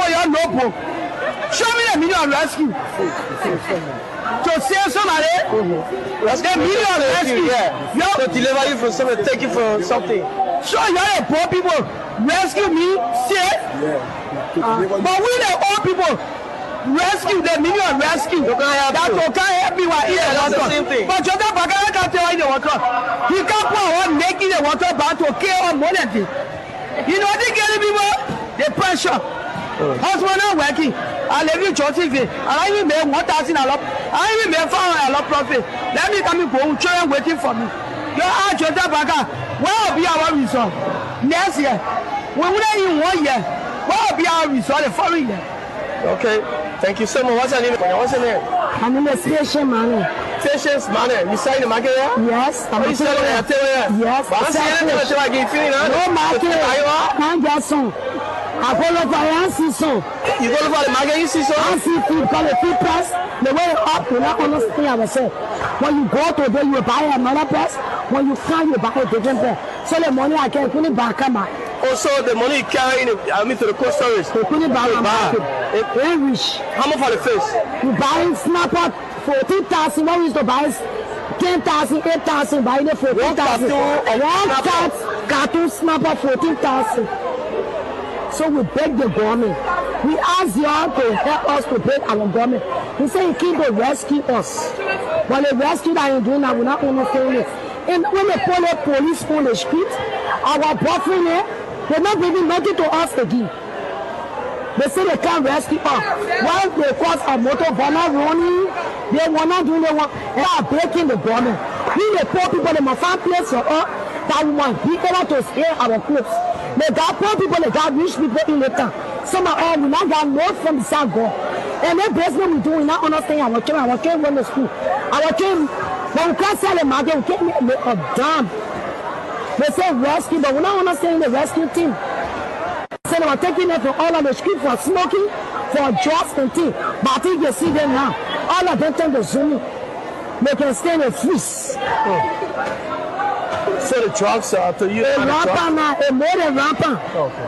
for your noble. Show me the meaning of rescue. To save somebody, the meaning of rescue. To deliver you from something, take you from something. So you're a poor people, rescue me, save. But we the old people, rescue, the meaning of rescue. That can't help me while here. That's the same thing. But you can't tell in the water. He can't put one neck in the water back to kill on more than thing. You know they get people, the pressure. Husband not working. I live in Joseph. I even made 1,000 a lot. I even made 400 a lot profit. Let me come and go. Children waiting for me. You are Joseph Baga. Where will be our result next year? We wouldn't in 1 year. What will be our result the following year? Okay, thank you so much. What's your name? What's your name? My name is Patience Manning. Patience Manning. You selling the market here? Yes. What you selling at Yes. But I'm saying anything I get feeling. No market. Can't get some. I go look for an season. You go look for the market, you see some? I see food because the food price, the way up, you not understand ourselves. When you go to there, you buy another price. When you come, you buy a different price. So the money I can put it back. Also, the money you carry to the cold storage. You put it back. Very rich. How much for the fish? You buy snapper 14,000. What we used to buy 10,000, 8,000. Buy it 14,000. One cartoon snapper 14,000. So we beg the government. We ask y'all to help us to beg our government. We say he came to rescue us. But the rescue that ain't doing that, we're not understanding it. And when they pull the police on the street, our boyfriend here, they're not bringing nothing to us again. They say they can't rescue us. While they cause a motor runner running, they want not doing they are breaking the government. We the poor people, they must find place for us that we must be able to spare our clothes. They got poor people, they got rich people in the town. Some of us, we not got notes from the South God. And then basically we do, we not understand our children run to school. Our children, when we can't sell the market, we can't make a damn. They say rescue, but we're not understanding the rescue team. So they were taking them from all of the street for smoking, for drugs and things. But I think you see them now. All of them turn to Zoom. They can stay in the freeze. So the drugs are to you? Rampant now, more than rampant. Okay.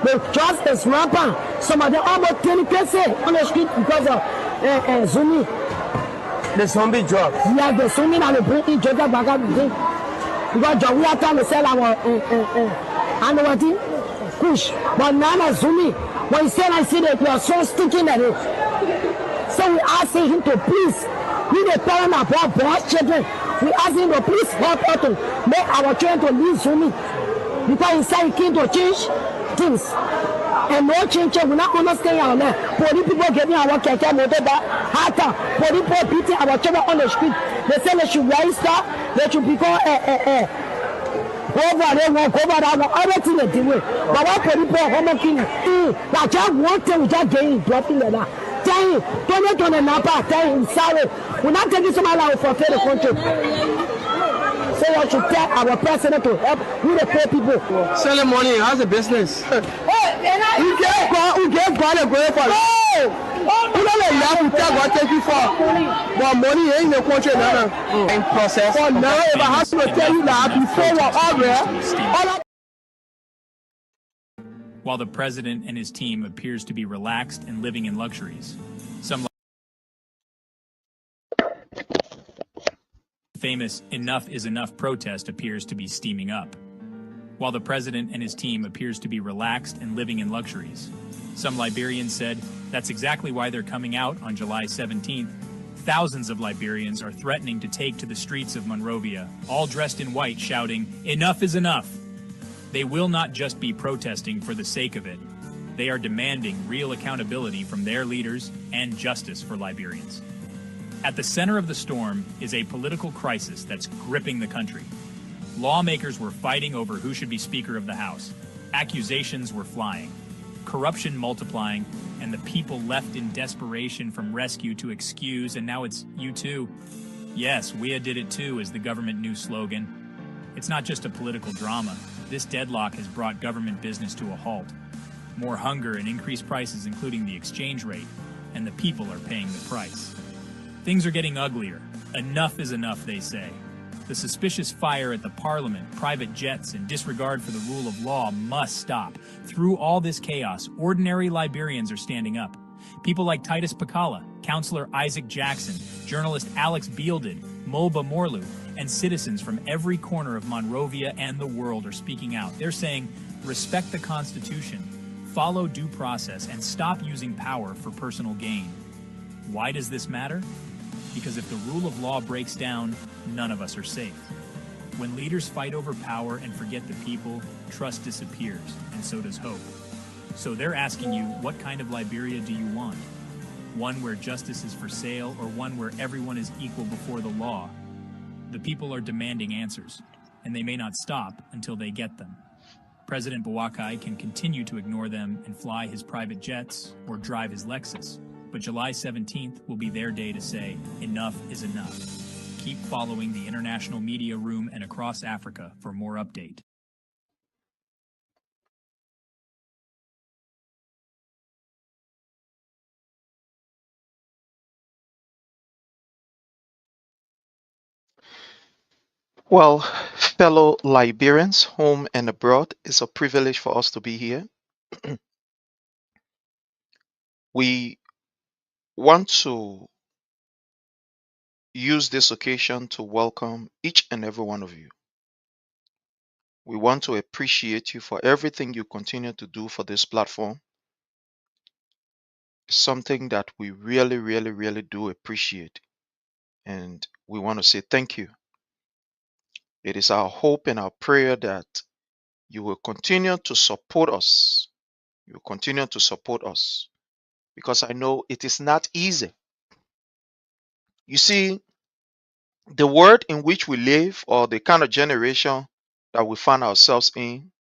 The drugs is rampant. Some of them almost 20% on the street because of Zoom. The zombie drugs? Yeah, the Zoom that they bring in Georgia back up again. Because we are trying to sell our push. But now Zoom, when he said I see that we are so sticking at it. So we ask him to please, we the parent of our boys children, we ask him to please help us to make our children to leave Zoom. Because he said he came to change things. And no change, we not understand our land. Police people getting our keke motor back, harder. Police people beating our children on the street. They say they should rise up, they should become over there, walk over that, everything they do. But what police people are home king? Like just one thing, we just getting dropping like that. Tell him, don't Napa, tell him, sorry. We're not taking somebody out for the country. So we should tell our president to help with the poor people. Selling money, how's the business? We get God a great for you don't let that God take you far. But money ain't in the country now. In process. For now, if I have to tell you that before we're all there, while the president and his team appears to be relaxed and living in luxuries, some famous "Enough is Enough" protest appears to be steaming up. While the president and his team appears to be relaxed and living in luxuries, some Liberians said that's exactly why they're coming out on July 17th. Thousands of Liberians are threatening to take to the streets of Monrovia, all dressed in white, shouting, "Enough is enough." They will not just be protesting for the sake of it. They are demanding real accountability from their leaders and justice for Liberians. At the center of the storm is a political crisis that's gripping the country. Lawmakers were fighting over who should be Speaker of the House. Accusations were flying, corruption multiplying, and the people left in desperation from rescue to excuse, and now it's you too. Yes, we did it too is the government new slogan. It's not just a political drama. This deadlock has brought government business to a halt. More hunger and increased prices, including the exchange rate, and the people are paying the price. Things are getting uglier. Enough is enough, they say. The suspicious fire at the parliament, private jets, and disregard for the rule of law must stop. Through all this chaos, ordinary Liberians are standing up. People like Titus Pakala, Councillor Isaac Jackson, journalist Alex Beelded, Mulba Morlu, and citizens from every corner of Monrovia and the world are speaking out. They're saying, respect the Constitution, follow due process, and stop using power for personal gain. Why does this matter? Because if the rule of law breaks down, none of us are safe. When leaders fight over power and forget the people, trust disappears, and so does hope. So they're asking you, what kind of Liberia do you want? One where justice is for sale, or one where everyone is equal before the law? The people are demanding answers, and they may not stop until they get them. President Boakai can continue to ignore them and fly his private jets or drive his Lexus, but July 17th will be their day to say, enough is enough. Keep following the International Media Room and across Africa for more update. Well, fellow Liberians, home and abroad, it's a privilege for us to be here. We want to use this occasion to welcome each and every one of you. We want to appreciate you for everything you continue to do for this platform. It's something that we really, really, really do appreciate. And we want to say thank you. It is our hope and our prayer that you will continue to support us. You will continue to support us because I know it is not easy. You see, the world in which we live or the kind of generation that we find ourselves in,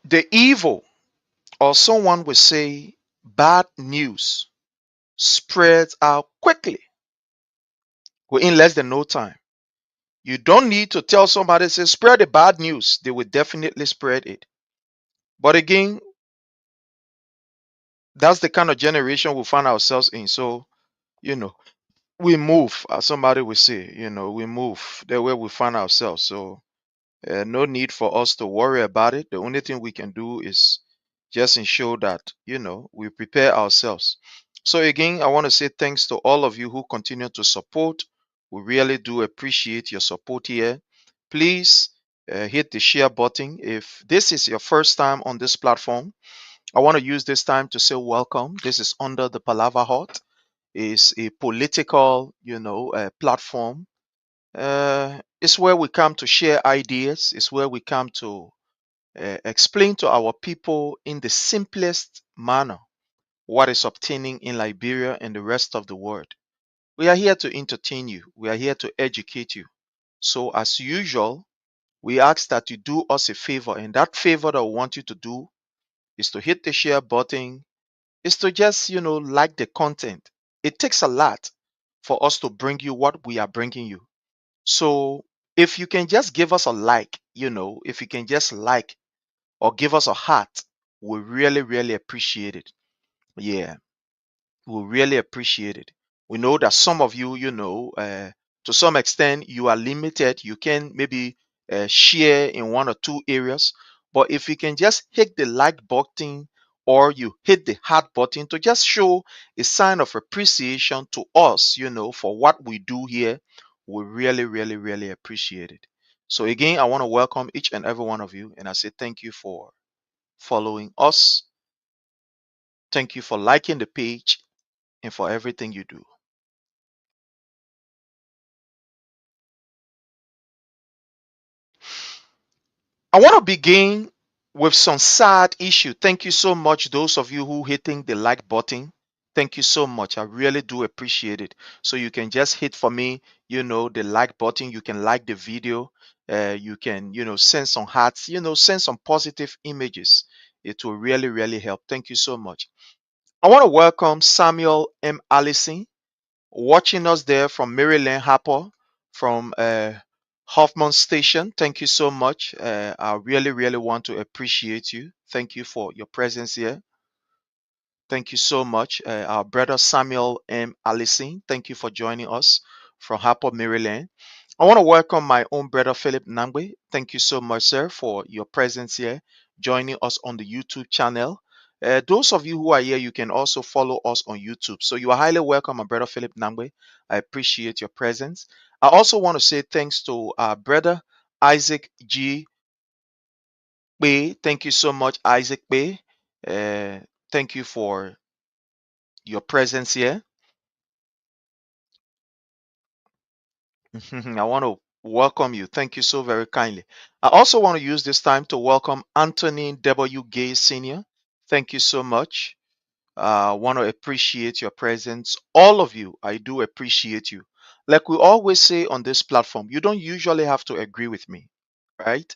the evil, or someone would say bad news, spreads out quickly within less than no time. You don't need to tell somebody, say, spread the bad news. They will definitely spread it. But again, that's the kind of generation we find ourselves in. So, you know, we move, as somebody would say, we move the way we find ourselves. So, no need for us to worry about it. The only thing we can do is just ensure that, we prepare ourselves. So, again, I want to say thanks to all of you who continue to support. We really do appreciate your support here. Please hit the share button. If this is your first time on this platform, I want to use this time to say welcome. This is Under the Palava Hut. It's a political, platform. It's where we come to share ideas. It's where we come to explain to our people in the simplest manner what is obtaining in Liberia and the rest of the world. We are here to entertain you. We are here to educate you. So, as usual, we ask that you do us a favor, and that favor that we want you to do is to hit the share button, is to just, like the content. It takes a lot for us to bring you what we are bringing you. So if you can just give us a like, if you can just like or give us a heart, we really, really appreciate it. Yeah, we really appreciate it. We know that some of you, to some extent, you are limited. You can maybe share in one or two areas. But if you can just hit the like button or you hit the heart button to just show a sign of appreciation to us, for what we do here, we really, really, really appreciate it. So, again, I want to welcome each and every one of you. And I say thank you for following us. Thank you for liking the page and for everything you do. I want to begin with some sad issue. Thank you so much, those of you who hitting the like button. Thank you so much. I really do appreciate it. So you can just hit for me, the like button. You can like the video. You can, send some hearts, send some positive images. It will really, really help. Thank you so much. I want to welcome Samuel M. Allison, watching us there from Maryland Harper, from Hoffman Station. Thank you so much. I really, really want to appreciate you. Thank you for your presence here. Thank you so much. Our brother Samuel M. Allison, thank you for joining us from Harper, Maryland. I want to welcome my own brother Philip Nangwe. Thank you so much, sir, for your presence here, joining us on the YouTube channel. Those of you who are here, you can also follow us on YouTube. So you are highly welcome, my brother Philip Nangwe. I appreciate your presence. I also want to say thanks to our brother Isaac G. Bay. Thank you so much, Isaac Bay. Thank you for your presence here. I want to welcome you. Thank you so very kindly. I also want to use this time to welcome Anthony W. Gay Sr. Thank you so much. I want to appreciate your presence. All of you, I do appreciate you. Like we always say on this platform, you don't usually have to agree with me, right?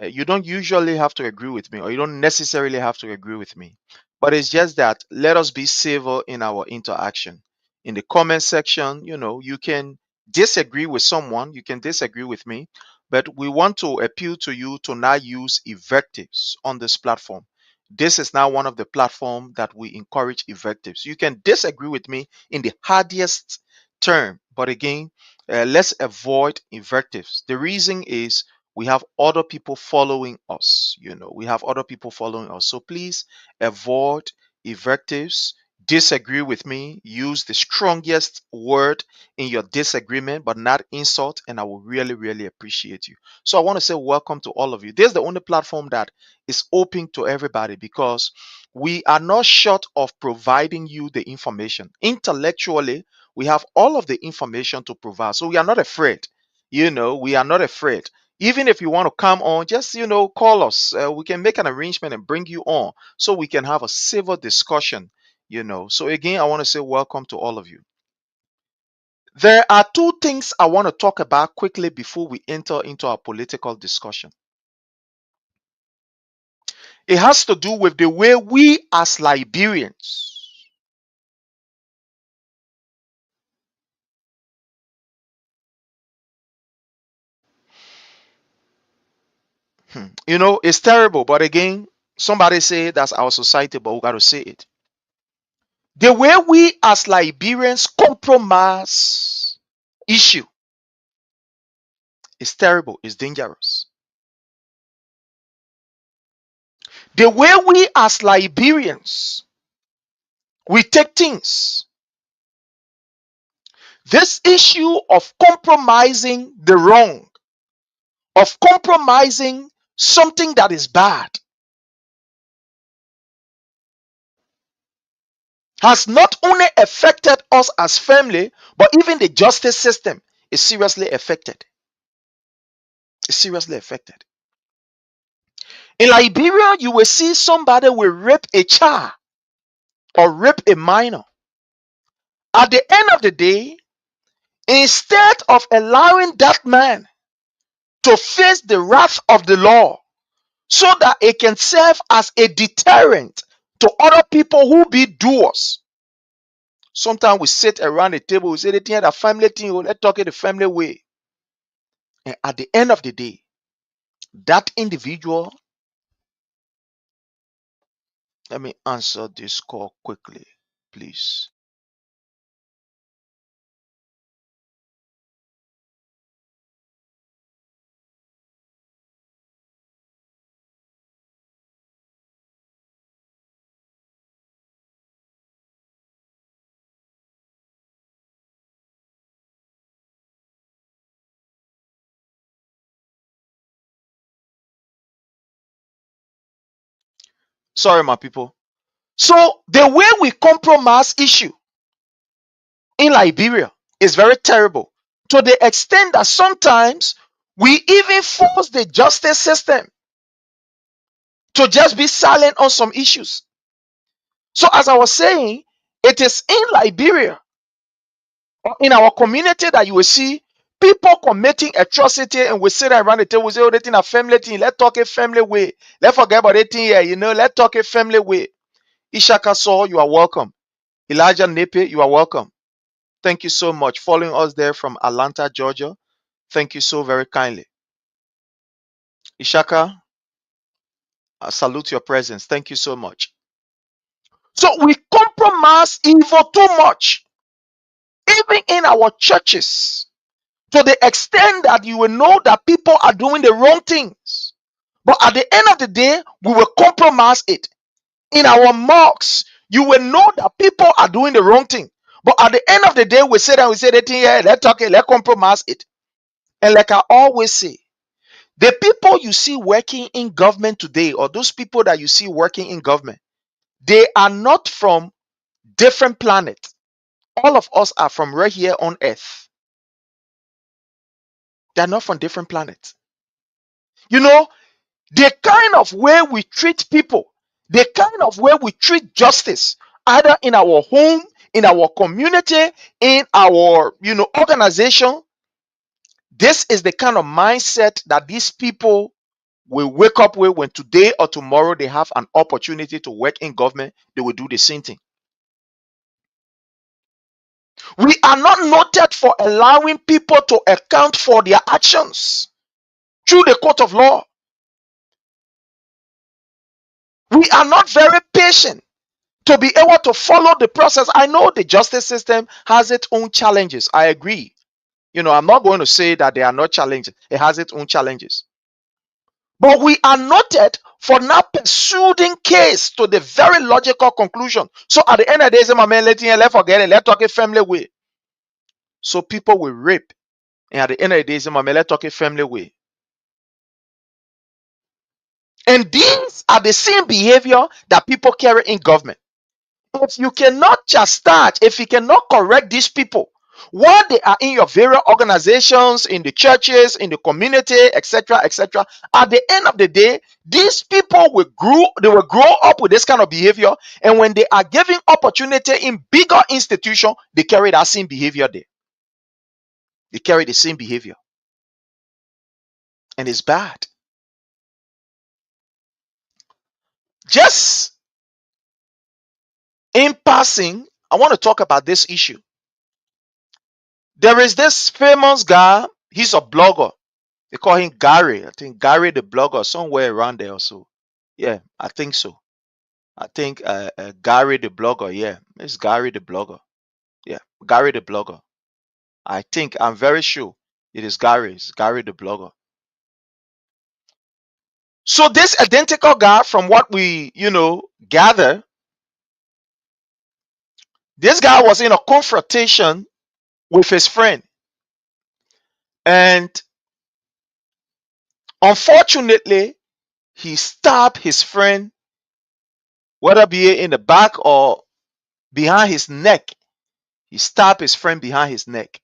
You don't usually have to agree with me, or you don't necessarily have to agree with me. But it's just that let us be civil in our interaction. In the comment section, you can disagree with someone, you can disagree with me, but we want to appeal to you to not use invectives on this platform. This is now one of the platforms that we encourage invectives. You can disagree with me in the hardest term, but again, let's avoid invectives. The reason is we have other people following us. We have other people following us. So please avoid invectives. Disagree with me. Use the strongest word in your disagreement, but not insult. And I will really, really appreciate you. So I want to say welcome to all of you. This is the only platform that is open to everybody because we are not short of providing you the information. Intellectually, we have all of the information to provide. So we are not afraid. We are not afraid. Even if you want to come on, just call us. We can make an arrangement and bring you on so we can have a civil discussion. So again, I want to say welcome to all of you. There are two things I want to talk about quickly before we enter into our political discussion. It has to do with the way we as Liberians it's terrible, but again, somebody say that's our society, but we got to say it. The way we as Liberians compromise issue is terrible, is dangerous. The way we as Liberians we take things, this issue of compromising the wrong, of compromising something that is bad, has not only affected us as family, but even the justice system is seriously affected. It's seriously affected. In Liberia, you will see somebody will rape a child or rape a minor. At the end of the day, instead of allowing that man to face the wrath of the law so that it can serve as a deterrent to other people who be doers. Sometimes we sit around the table, we say the thing, the family thing, let's talk it the family way. And at the end of the day, that individual, let me answer this call quickly, please. Sorry, my people. So the way we compromise issue in Liberia is very terrible, to the extent that sometimes we even force the justice system to just be silent on some issues. So as I was saying, it is in Liberia or in our community that you will see people committing atrocity, and we sit around the table, we say, oh, they think a family thing, let's talk a family way. Let's forget about that thing here, let's talk a family way. Ishaka Saw, you are welcome. Elijah Nepe, you are welcome. Thank you so much. Following us there from Atlanta, Georgia. Thank you so very kindly. Ishaka, I salute your presence. Thank you so much. So we compromise evil too much, even in our churches, to the extent that you will know that people are doing the wrong things. But at the end of the day, we will compromise it. In our mosques, you will know that people are doing the wrong thing. But at the end of the day, we say that we say that thing, yeah, let's talk it, let's compromise it. And like I always say, the people you see working in government today, or those people that you see working in government, they are not from different planets. All of us are from right here on earth. They're not from different planets. You know, the kind of way we treat people, the kind of way we treat justice, either in our home, in our community, in our organization, this is the kind of mindset that these people will wake up with when today or tomorrow they have an opportunity to work in government. They will do the same thing. We are not noted for allowing people to account for their actions through the court of law. We are not very patient to be able to follow the process. I know the justice system has its own challenges. I agree. I'm not going to say that there are no challenges. It has its own challenges. But we are noted for not pursuing case to the very logical conclusion. So at the end of the day, say, my man, let's forget it. Let's talk a family way. So people will rape. And at the end of the day, say, my man, let's talk a family way. And these are the same behavior that people carry in government. If you cannot chastise, if you cannot correct these people while they are in your various organizations, in the churches, in the community, etc., etc., at the end of the day, these people will grow up with this kind of behavior. And when they are given opportunity in bigger institutions, they carry that same behavior there. They carry the same behavior. And it's bad. Just in passing, I want to talk about this issue. There is this famous guy, he's a blogger. They call him Gary. I think Gary the blogger, somewhere around there also. Yeah, I think so. I think Gary the blogger. Yeah, it's Gary the blogger. Yeah, Gary the blogger. I think, I'm very sure it is Gary. It's Gary the blogger. So this identical guy, from what we gather, this guy was in a confrontation with his friend, and unfortunately, he stabbed his friend, whether be it in the back or behind his neck. He stabbed his friend behind his neck.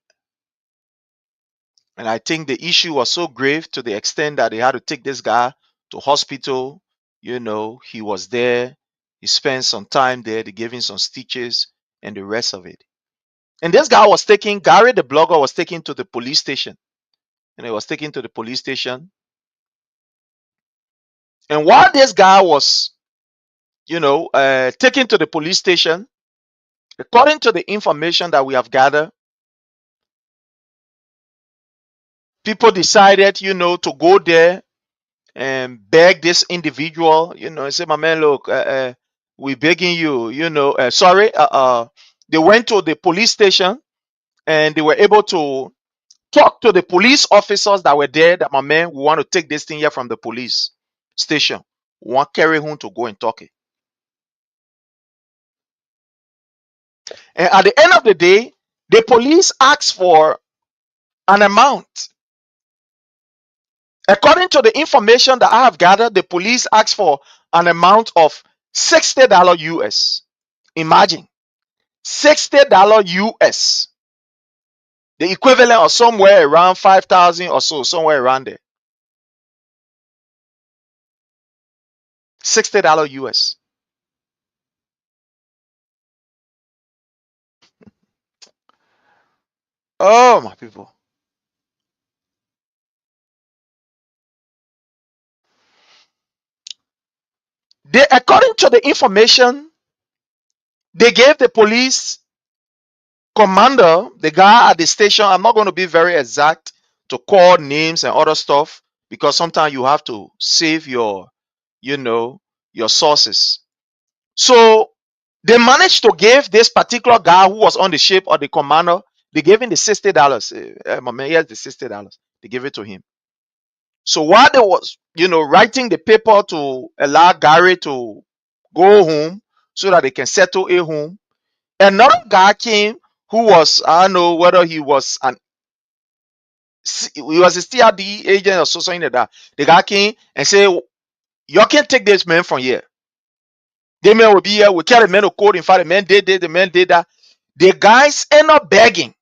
And I think the issue was so grave to the extent that they had to take this guy to hospital. He was there. He spent some time there. They gave him some stitches and the rest of it. And this guy was taken, Gary the blogger was taken to the police station. And he was taken to the police station. And while this guy was, taken to the police station, according to the information that we have gathered, people decided, to go there and beg this individual, and say, my man, look, we begging you, sorry. They went to the police station and they were able to talk to the police officers that were there, that, my man, we want to take this thing here from the police station. We want carry home to go and talk it. And at the end of the day, the police asked for an amount. According to the information that I have gathered, the police asked for an amount of $60 US. Imagine, $60 US. The equivalent of somewhere around 5,000 or so, somewhere around there. $60 US. Oh, my people. According to the information they gave the police commander, the guy at the station, I'm not going to be very exact to call names and other stuff, because sometimes you have to save your sources. So They managed to give this particular guy who was on the ship or the commander, they gave him the $60. My man, here's the $60. They gave it to him. So while they was, writing the paper to allow Gary to go home so that they can settle a home, another guy came who was, I don't know whether he was a CRD agent or something like that. The guy came and said, "You can't take this man from here. The man will be here. We carry the man to court. In fact, the man did this, the man did that." The guys end up begging.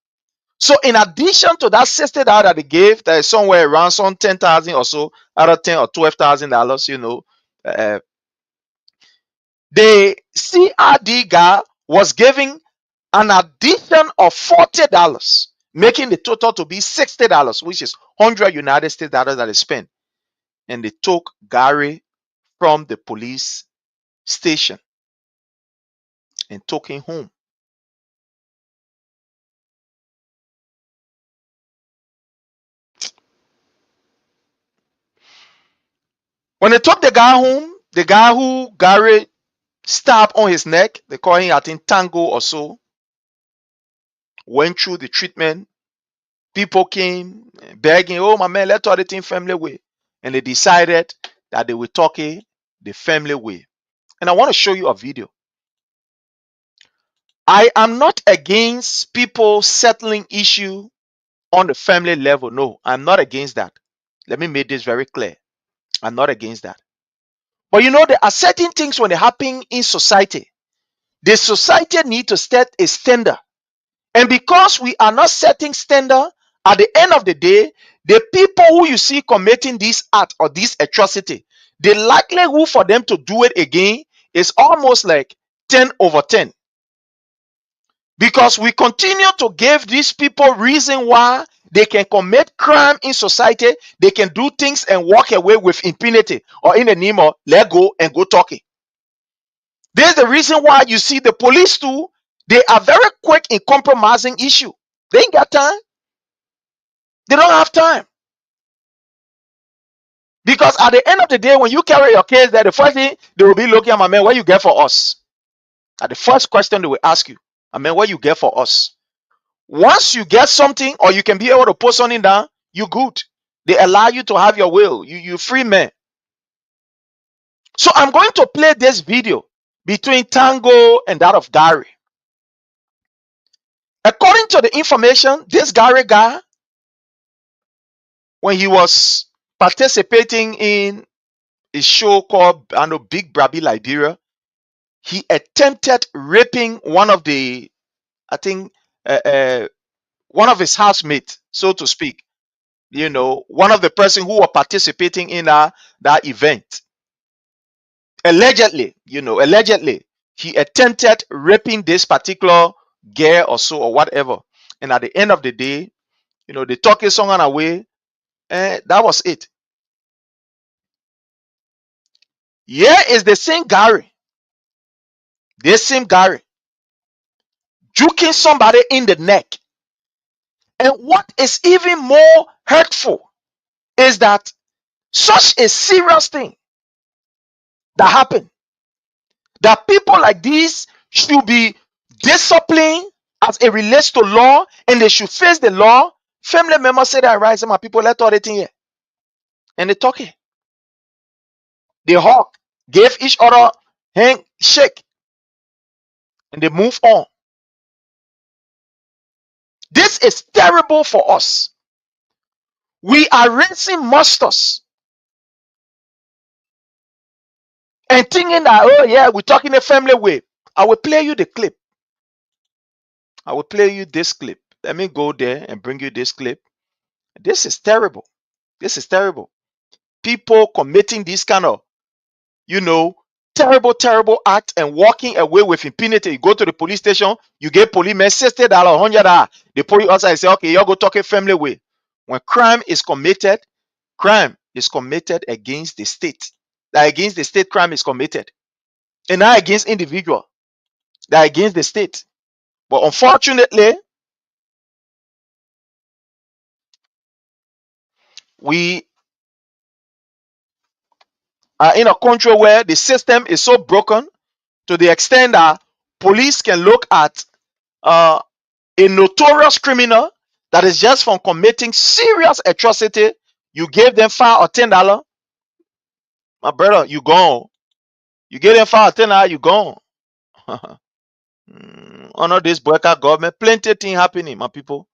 So in addition to that $60 that they gave, that is somewhere around some 10,000 or so, out of 10 or $12,000, the CRD guy was giving an addition of $40, making the total to be $60, which is 100 United States dollars that they spent. And they took Gary from the police station and took him home. When they took the guy home, the guy who Gary stabbed on his neck, they call him, I think, Tango or so, went through the treatment. People came begging, "Oh, my man, let's talk the thing family way." And they decided that they will talk it the family way. And I want to show you a video. I am not against people settling issue on the family level. No, I'm not against that. Let me make this very clear. I'm not against that. But there are certain things when they happen in society. The society need to set a standard. And because we are not setting standard, at the end of the day, the people who you see committing this act or this atrocity, the likelihood for them to do it again is almost like 10 over 10. Because we continue to give these people reason why they can commit crime in society, they can do things and walk away with impunity, or in the name of let go and go talking. There's the reason why you see the police too, they are very quick in compromising issue. They ain't got time. They don't have time. Because at the end of the day, when you carry your case there, the first thing they will be looking at, my man, what you get for us? At the first question they will ask you, my man, what you get for us? Once you get something or you can be able to put something down, you good. They allow you to have your will. You free man. So I'm going to play this video between Tango and that of Gary. According to the information, this Gary guy, when he was participating in a show called Big Brabi Liberia, he attempted raping one of the, I think, one of his housemates, so to speak. One of the person who were participating in that event. Allegedly, he attempted raping this particular girl or so or whatever. And at the end of the day, they took his song away, and that was it. Here is the same Gary. This same Gary juking somebody in the neck. And what is even more hurtful is that such a serious thing that happened, that people like this should be disciplined as it relates to law, and they should face the law. Family members say that, right? Some people let all the thing here. And they talk it. They hug, gave each other hand shake, and they move on. This is terrible for us. We are raising monsters and thinking that, oh yeah, we're talking a family way. I will play you the clip. I will play you this clip. Let me go there and bring you this clip. This is terrible. This is terrible. People committing this kind of, terrible, terrible act and walking away with impunity. You go to the police station, you get policemen $60, $100. They pull you outside and say, okay, y'all go talk a family way. When crime is committed against the state. That against the state, crime is committed. And not against individual. That against the state. But unfortunately, we are in a country where the system is so broken to the extent that police can look at uh, a notorious criminal that is just from committing serious atrocity. You gave them $5 or $10, my brother, you gone. You gave them $5 or $10, you gone. Honor this Boakai government. Plenty thing happening, my people.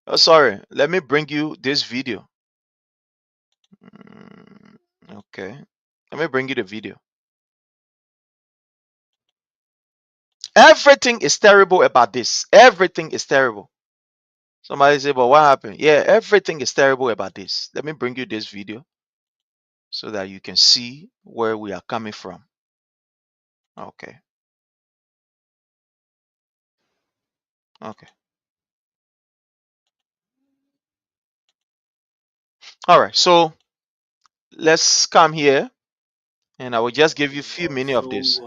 Oh, sorry. Let me bring you this video. Okay. Let me bring you the video. Everything is terrible about this. Everything is terrible. Somebody say, but what happened? Yeah, everything is terrible about this. Let me bring you this video so that you can see where we are coming from. Okay. Okay. All right. So let's come here and I will just give you a few minutes of this.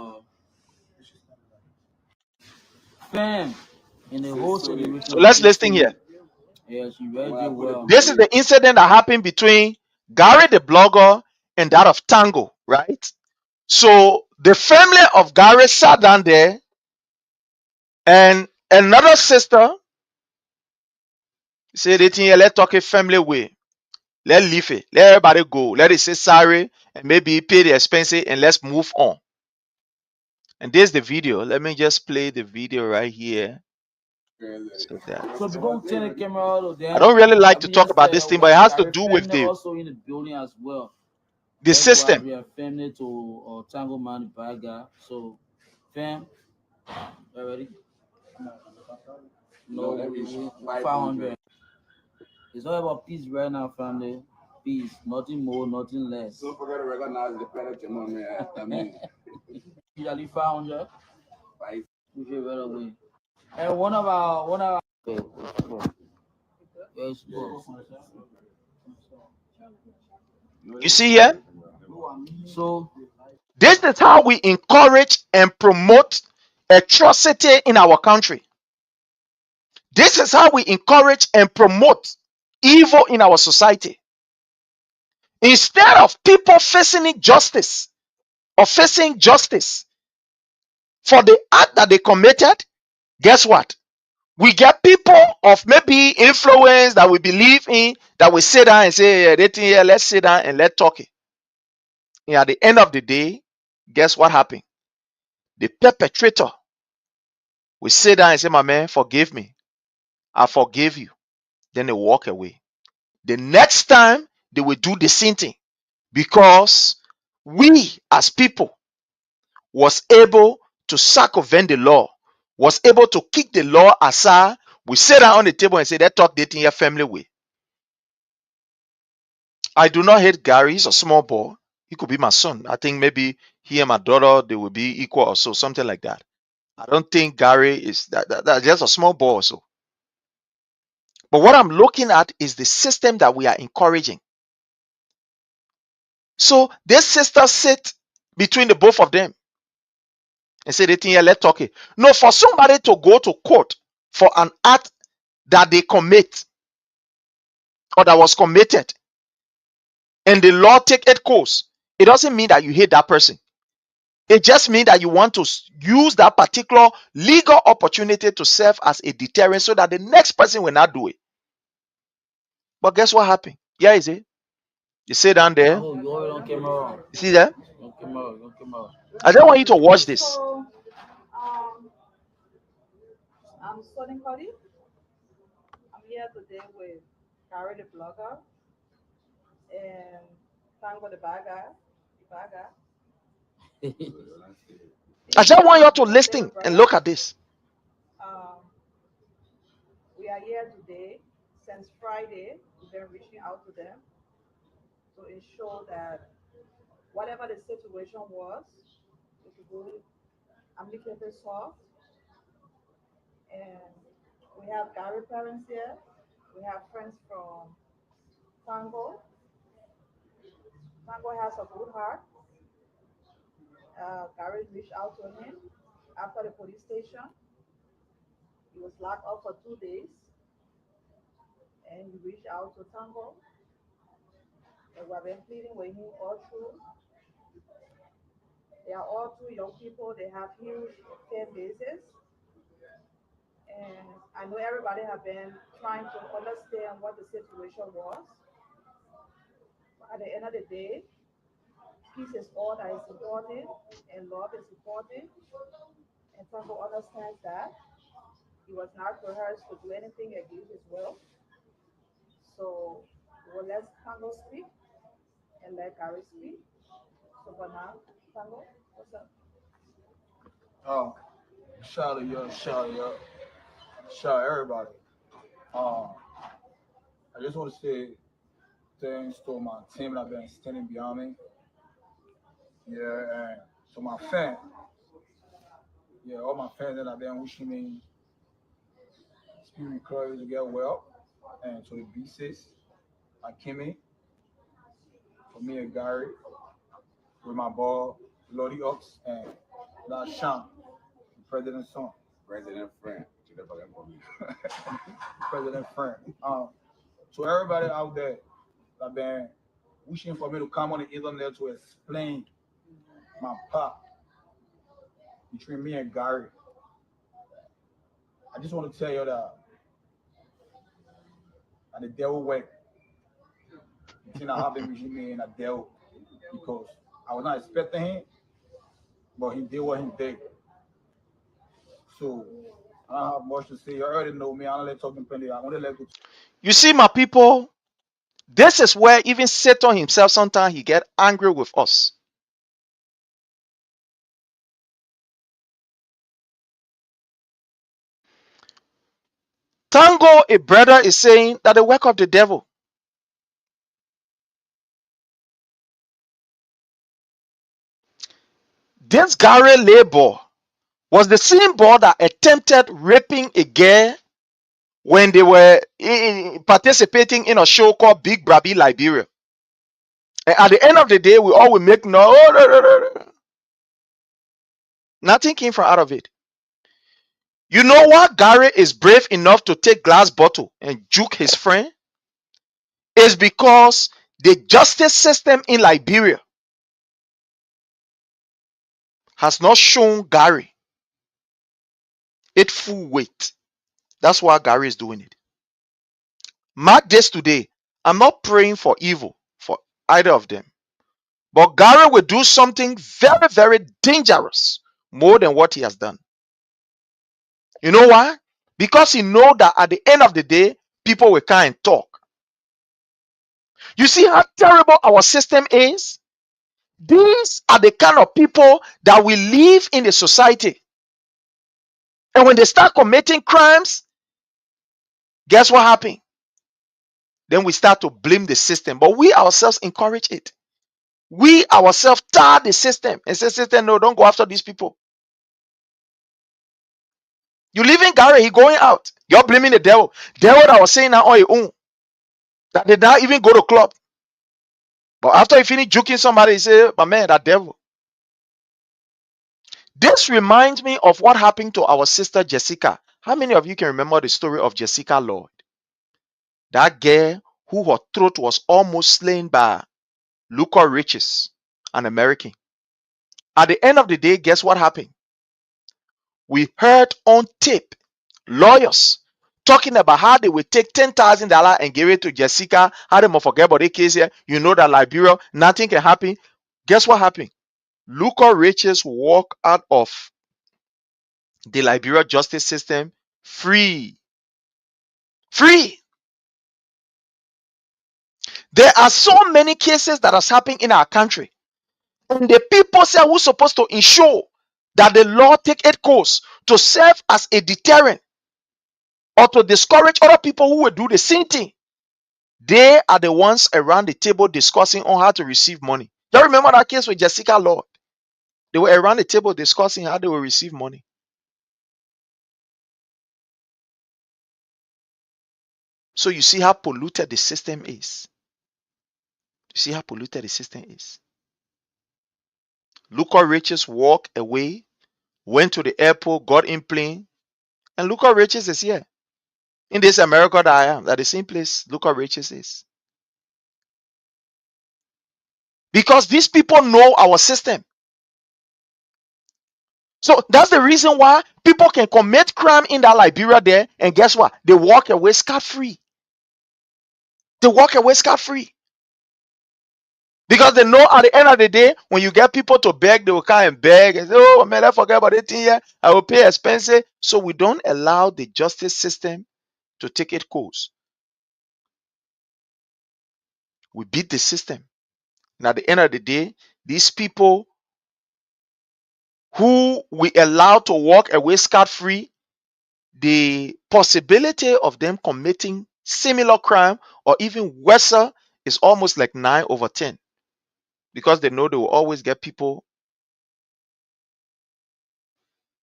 Fam, in the whole situation So was let's so listen here. smooth. Yeah, she read it well. This is the incident that happened between Gary the blogger and that of Tango, right? So the family of Gary sat down there and another sister said, let's talk a family way. Let's leave it. Let everybody go. Let it say sorry and maybe pay the expenses and let's move on. And there's the video. Let me just play the video right here. So that So before we turn the camera out of I them, don't really like let to me talk just about say this thing, but it has to Gary do with family also in the building as well. the That's why system. we are family to Tango Man the bad guy. So fam, you ready? No, 500. It's all about peace right now, family. Peace, nothing more, nothing less. Don't forget to recognize the penalty, man. Usually 500. We should right away. And one of our. Yes, You see here? so This is how we encourage and promote atrocity in our country. This is how we encourage and promote evil in our society. Instead of people facing injustice or facing justice for the act that they committed, guess what? We get people of maybe influence that we believe in that we sit down and say, yeah, let's sit down and let's talk it. And at the end of the day, guess what happened? The perpetrator will sit down and say, my man, forgive me. I forgive you. Then they walk away. The next time they will do the same thing because we as people was able to circumvent the law, was able to kick the law aside. We sit down on the table and say, let's talk dating your family way. I do not hate Gary. He's a small boy. He could be my son. I think maybe he and my daughter, they will be equal or so, something like that. I don't think Gary is that's just a small boy or so. But what I'm looking at is the system that we are encouraging. So this sister sit between the both of them and say, yeah, let's talk it. No, for somebody to go to court for an act that they commit or that was committed and the law take its course, it doesn't mean that you hate that person. It just means that you want to use that particular legal opportunity to serve as a deterrent so that the next person will not do it. But guess what happened? Yeah, is it? You sit down there. oh, you already don't camera. You see that? Don't camera, don't camera. I just want you to watch this. Um, I'm Sonny Cuddy. I'm here today with Carrie the blogger and Tango the bad guy. The bad guy. I just want you to My little listen and brother. look at this. Um, we are here today. Since Friday, we've been reaching out to them to ensure that whatever the situation was, we could go amicably solved. And we have Gary parents here. We have friends from Tango. Tango has a good heart. Gary reached out to him after the police station. He was locked up for 2 days, and he reached out to Tango, and we've been pleading with him all through. They are all two young people. They have huge fan bases. And I know everybody have been trying to understand what the situation was. But at the end of the day, peace is all that is important, and love is important. And Tango understands that. He was not coerced to do anything against his will. So we'll let Tango speak and let Gary speak. So for now, Tango, what's up? Oh, shout everybody. Um, I just want to say thanks to my team that have been standing behind me. Yeah, and to my fans. Yeah, all my fans that have been wishing me speedy recovery to get well. And to the B6, my Kimmy, for me and Gary, with my ball, Lodi Ox, and La Sham, the president's son. President friend. President friend. To everybody out there that been wishing for me to come on the internet to explain my part between me and Gary. I just want to tell you that the devil worked. The thing that happened between me and the devil because I was not expecting him, but he did what he did. So I don't have much to say. You already know me. I don't let talking plenty. I want to let go. You see, my people, this is where even Satan himself sometimes he get angry with us. Tango, a brother, is saying that the work of the devil. This Gary labor was the same boy that attempted raping a girl when they were participating in a show called Big Brabi Liberia. And at the end of the day, we all will make nothing came from out of it. You know what? Gary is brave enough to take glass bottle and juke his friend is because the justice system in Liberia has not shown Gary its full weight. That's why Gary is doing it. Mark this today. I'm not praying for evil for either of them. But Gary will do something very, very dangerous more than what he has done. You know why? Because he know that at the end of the day, people will come and talk. You see how terrible our system is? These are the kind of people that will live in the society. And when they start committing crimes, guess what happens? Then we start to blame the system. But we ourselves encourage it. We ourselves tar the system and say, system, no, don't go after these people. You live in Gary, he going out. You're blaming the devil. Devil that was saying now on your own. That did not even go to club. But after you finish joking somebody, you say, but man, that devil. This reminds me of what happened to our sister Jessica. How many of you can remember the story of Jessica Lloyd? That girl who her throat was almost slain by Luca Riches, an American. At the end of the day, guess what happened? We heard on tape lawyers talking about how they would take $10,000 and give it to Jessica. How they must forget about the case here. You know that Liberia, nothing can happen. Guess what happened? Luca Riches walked out of the Liberia justice system free. Free. There are so many cases that has happened in our country. And the people say who's supposed to ensure that the law take its course to serve as a deterrent or to discourage other people who will do the same thing. They are the ones around the table discussing on how to receive money. Do you remember that case with Jessica Lord? They were around the table discussing how they will receive money. So you see how polluted the system is. You see how polluted the system is. Luca Riches walked away, went to the airport, got in plane, and Luca Riches is here. In this America that I am, that the same place Luca Riches is. Because these people know our system. So that's the reason why people can commit crime in that Liberia there, and guess what? They walk away scot-free. They walk away scot-free. Because they know at the end of the day, when you get people to beg, they will come and beg and say, oh man, I forget about it here. I will pay expensive. So we don't allow the justice system to take its course. We beat the system. And at the end of the day, these people who we allow to walk away scot-free, the possibility of them committing similar crime or even worse is almost like 9/10, because they know they will always get people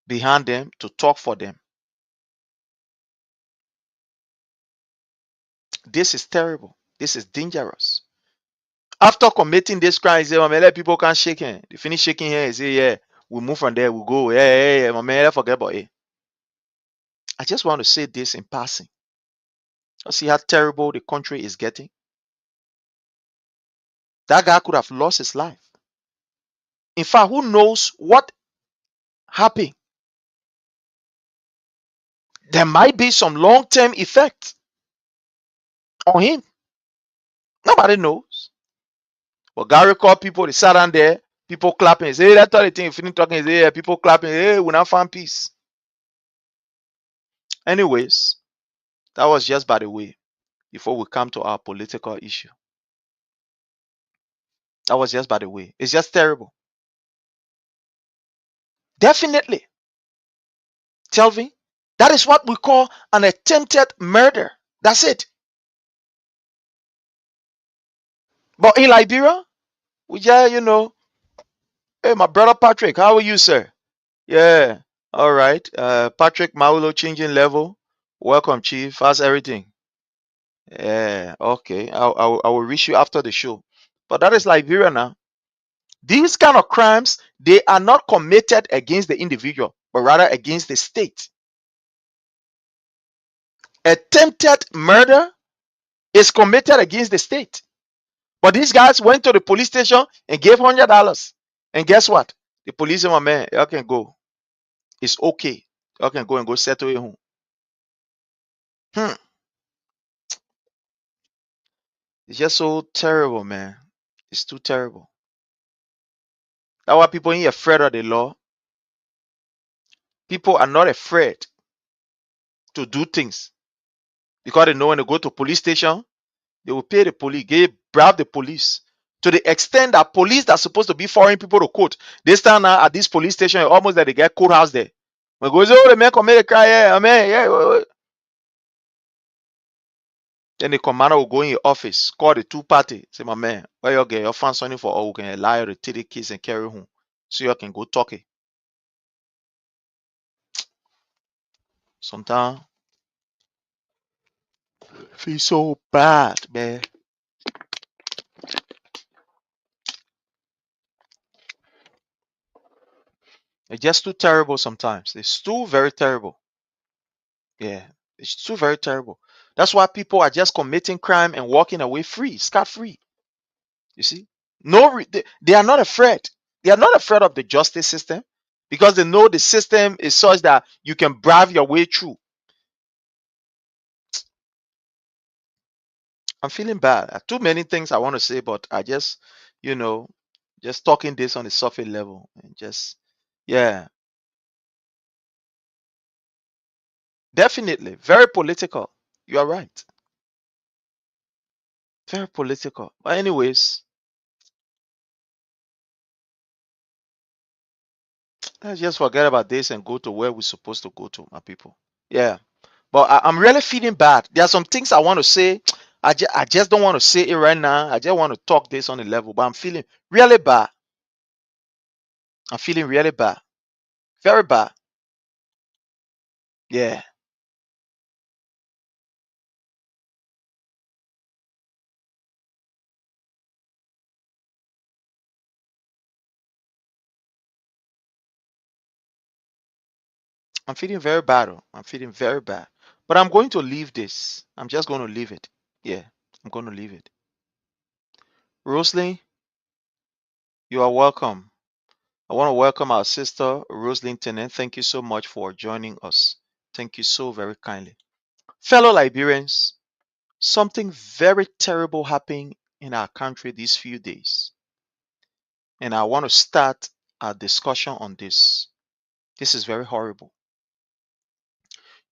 behind them to talk for them. This is terrible. This is dangerous. After committing this crime, he say, my man, let people can't shake hand. They finish shaking hand, he say, yeah, we move from there, we go. Yeah, my man, let's forget about it. I just want to say this in passing. You see how terrible the country is getting? That guy could have lost his life. In fact, who knows what happened? There might be some long-term effect on him. Nobody knows. But Gary called people, they sat down there, people clapping. He said, hey, that's all the thing. You finish talking, he said, yeah, people clapping. Hey, we now found peace. Anyways, that was just by the way, before we come to our political issue. That was just by the way. It's just terrible. Definitely. Telvin, that is what we call an attempted murder. That's it. But in Liberia, we just, hey, my brother Patrick, how are you, sir? Yeah. All right. Patrick Maulo changing level. Welcome, Chief. How's everything? Yeah. Okay. I will reach you after the show. But that is Liberia now. These kind of crimes, they are not committed against the individual, but rather against the state. Attempted murder is committed against the state. But these guys went to the police station and gave $100. And guess what? The police said, my man, you can go. It's okay. You can go and go settle your home. It's just so terrible, man. It's too terrible. That's why people ain't afraid of the law. People are not afraid to do things because they know when they go to police station, they will pay the police, bribe the police. To the extent that police that's supposed to be foreign people to court, they stand now at this police station almost like they get courthouse there. When it goes, oh, the man commit a crime, yeah, man, yeah. Then the commander will go in your office, call the two party, say, my man, where you get your fan something for, or we can allow you to take the case and carry home. So you can go talk it. Sometimes feel so bad, man. It's just too terrible sometimes. It's too very terrible. Yeah, it's too very terrible. That's why people are just committing crime and walking away free, scot free. You see, they are not afraid. They are not afraid of the justice system because they know the system is such that you can bribe your way through. I'm feeling bad. Too many things I want to say, but I just, you know, just talking this on the surface level and just, yeah, definitely very political. You are right. Very political. But anyways, let's just forget about this and go to where we're supposed to go to, my people. Yeah. But I'm really feeling bad. There are some things I want to say. I just don't want to say it right now. I just want to talk this on the level. But I'm feeling really bad. I'm feeling really bad. Very bad. Yeah. I'm feeling very bad. I'm feeling very bad. But I'm going to leave this. I'm just going to leave it. Yeah. I'm going to leave it. Rosalie, you are welcome. I want to welcome our sister Rosalind Tennant. Thank you so much for joining us. Thank you so very kindly. Fellow Liberians, something very terrible happened in our country these few days. And I want to start a discussion on this. This is very horrible.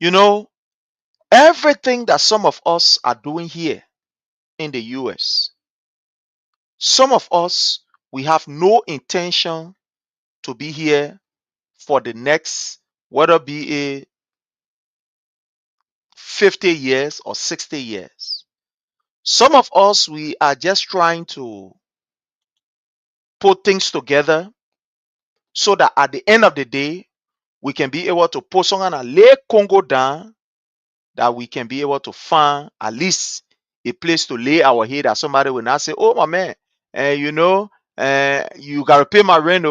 You know, everything that some of us are doing here in the US, some of us, we have no intention to be here for the next, whether it be a 50 years or 60 years. Some of us, we are just trying to put things together so that at the end of the day, we can be able to put someone and lay Congo down, that we can be able to find at least a place to lay our head, that somebody will not say, oh my man, you gotta pay my rent,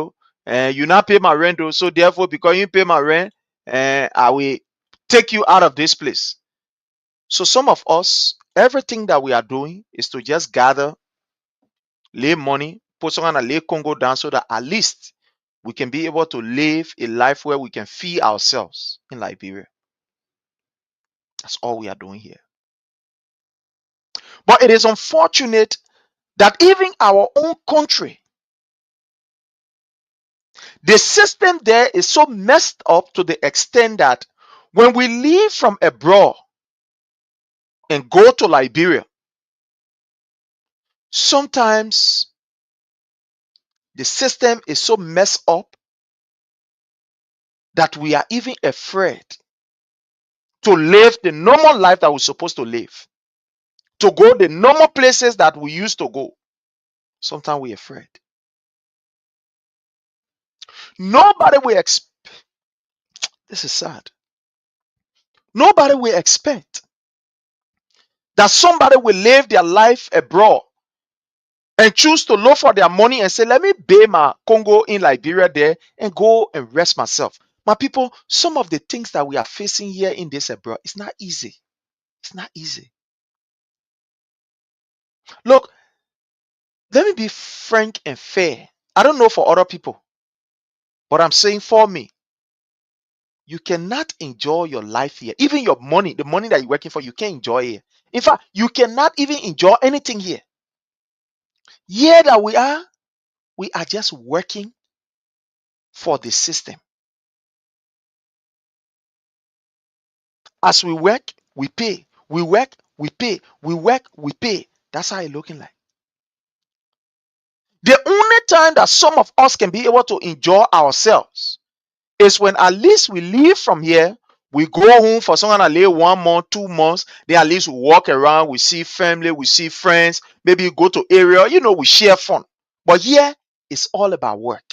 you not pay my rent, so therefore because you pay my rent, I will take you out of this place. So some of us, everything that we are doing is to just gather, lay money, put someone and lay Congo down so that at least we can be able to live a life where we can feed ourselves in Liberia. That's all we are doing here. But it is unfortunate that even our own country, the system there is so messed up to the extent that when we leave from abroad and go to Liberia, sometimes the system is so messed up that we are even afraid to live the normal life that we're supposed to live, to go the normal places that we used to go. Sometimes we're afraid. Nobody will expect, this is sad. Nobody will expect that somebody will live their life abroad and choose to look for their money and say, let me pay my Congo in Liberia there and go and rest myself. My people, some of the things that we are facing here in this abroad, it's not easy. It's not easy. Look, let me be frank and fair. I don't know for other people, but I'm saying for me, you cannot enjoy your life here. Even your money, the money that you're working for, you can't enjoy here. In fact, you cannot even enjoy anything here. Here that we are just working for the system. As we work, we pay. We work, we pay. We work, we pay. That's how it's looking like. The only time that some of us can be able to enjoy ourselves is when at least we leave from here, we go home for someone to live 1 month, 2 months, then at least we walk around, we see family, we see friends, maybe go to area, we share fun. But here, it's all about work.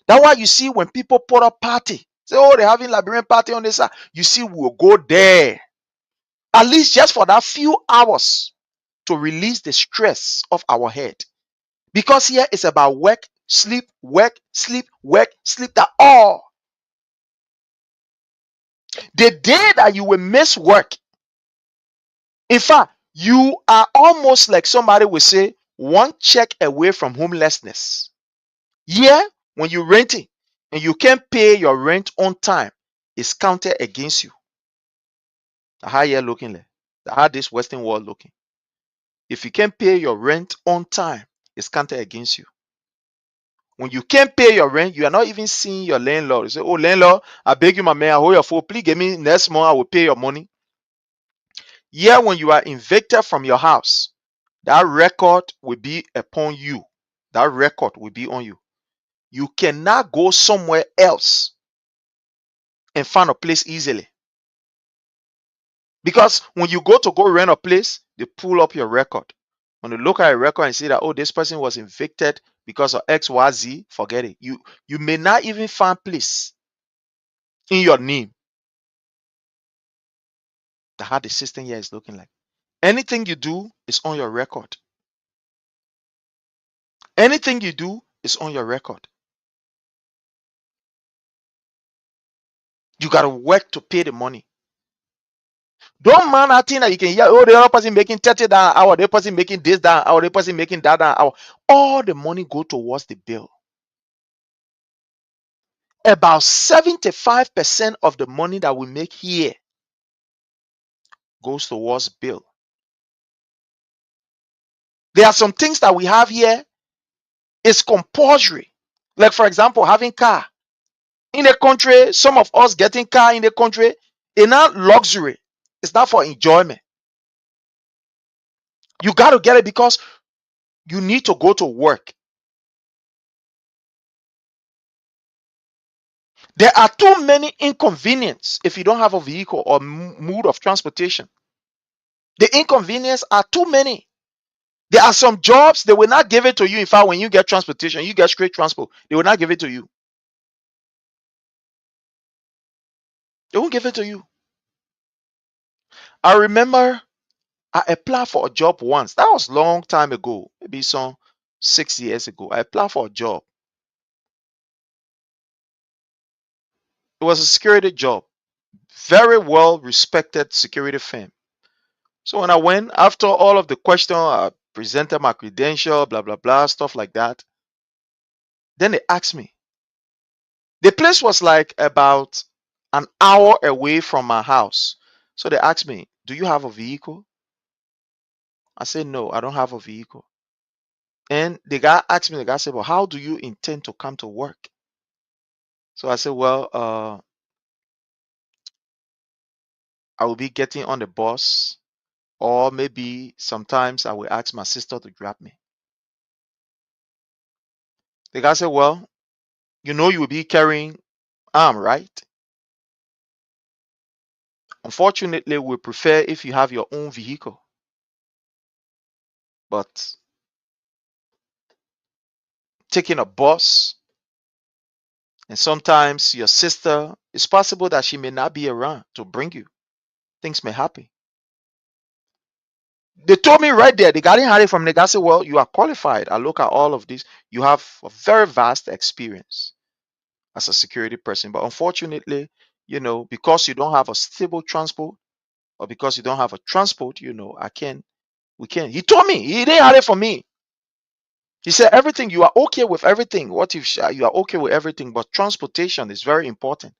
That's why you see when people put a party, say, oh, they're having Liberian party on this side, you see we'll go there. At least just for that few hours to release the stress of our head. Because here it's about work, sleep, work, sleep, work, sleep, that all. The day that you will miss work, in fact, you are almost like somebody will say, one check away from homelessness. Yeah, when you're renting and you can't pay your rent on time, it's counted against you. How you're looking like? How this Western world looking? If you can't pay your rent on time, it's counted against you. When you can't pay your rent, you are not even seeing your landlord. You say, oh, landlord, I beg you, my man, I hold your phone. Please give me next month, I will pay your money. Yeah, when you are evicted from your house, that record will be upon you. That record will be on you. You cannot go somewhere else and find a place easily. Because when you go to go rent a place, they pull up your record. When you look at a record and see that, oh, this person was evicted because of XYZ, forget it. You may not even find place in your name. That's how the system here is looking like. Anything you do is on your record. Anything you do is on your record. You gotta work to pay the money. Don't mind that thing that you can hear, oh, the other person making 30 down an hour, the person making this down hour, the person making that down hour. All the money go towards the bill. about 75% of the money that we make here goes towards bill. There are some things that we have here is compulsory. Like for example, having car. In the country, some of us getting car in the country is not luxury. It's not for enjoyment. You got to get it because you need to go to work. There are too many inconveniences if you don't have a vehicle or mode of transportation. The inconveniences are too many. There are some jobs they will not give it to you. In fact, when you get transportation, you get straight transport. They will not give it to you. They won't give it to you. I remember I applied for a job once. That was a long time ago, maybe some 6 years ago. I applied for a job. It was a security job, very well respected security firm. So when I went, after all of the question, I presented my credential, blah blah blah, stuff like that. Then they asked me. The place was like about an hour away from my house. So they asked me, "Do you have a vehicle?" I said, "No, I don't have a vehicle." And the guy asked me, the guy said, "Well, how do you intend to come to work?" So I said, "Well, I will be getting on the bus, or maybe sometimes I will ask my sister to grab me." The guy said, "Well, you know you will be carrying arm, right? Unfortunately, we prefer if you have your own vehicle. But taking a bus, and sometimes your sister, it's possible that she may not be around to bring you. Things may happen." They told me right there, the guy didn't hide it from me. The guy said, "Well, you are qualified. I look at all of this. You have a very vast experience as a security person. But unfortunately, because you don't have a stable transport, or because you don't have a transport, we can't." He told me, he didn't hide it from me. He said, "Everything, you are okay with everything. What if you are okay with everything? But transportation is very important.